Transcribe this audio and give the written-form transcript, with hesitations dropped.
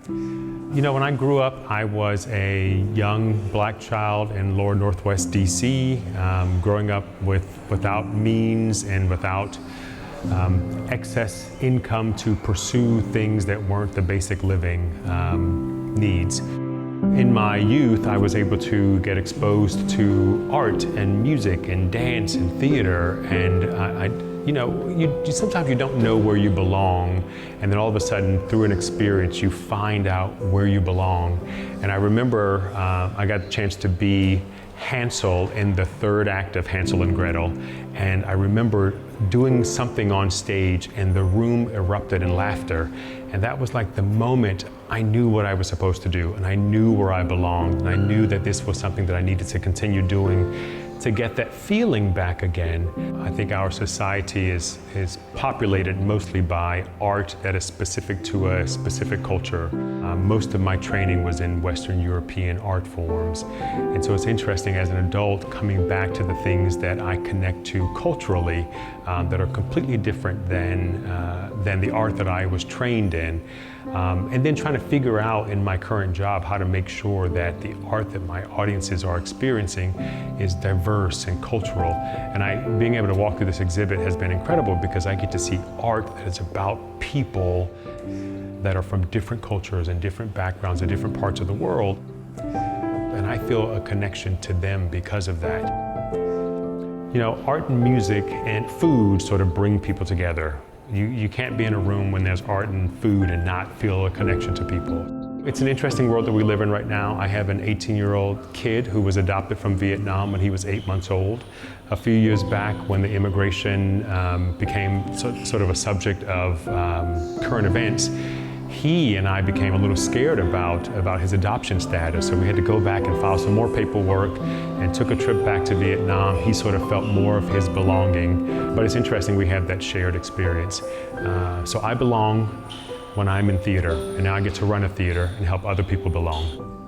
You know, when I grew up, I was a young black child in lower Northwest DC, growing up without means and without excess income to pursue things that weren't the basic living needs. In my youth, I was able to get exposed to art and music and dance and theater, and sometimes you don't know where you belong, and then all of a sudden, through an experience, you find out where you belong. And I remember I got the chance to be Hansel in the third act of Hansel and Gretel, and I remember doing something on stage and the room erupted in laughter, and that was like the moment I knew what I was supposed to do, and I knew where I belonged, and I knew that this was something that I needed to continue doing to get that feeling back again. I think our society is populated mostly by art that is specific to a specific culture. Most of my training was in Western European art forms. And so it's interesting as an adult coming back to the things that I connect to culturally that are completely different than the art that I was trained in. And then trying to figure out in my current job how to make sure that the art that my audiences are experiencing is diverse and cultural. And being able to walk through this exhibit has been incredible because I get to see art that is about people that are from different cultures and different backgrounds and different parts of the world. And I feel a connection to them because of that. You know, art and music and food sort of bring people together. You can't be in a room when there's art and food and not feel a connection to people. It's an interesting world that we live in right now. I have an 18-year-old kid who was adopted from Vietnam when he was 8 months old. A few years back, when the immigration became sort of a subject of current events, he and I became a little scared about his adoption status. So we had to go back and file some more paperwork and took a trip back to Vietnam. He sort of felt more of his belonging. But it's interesting we have that shared experience. So I belong when I'm in theater, and now I get to run a theater and help other people belong.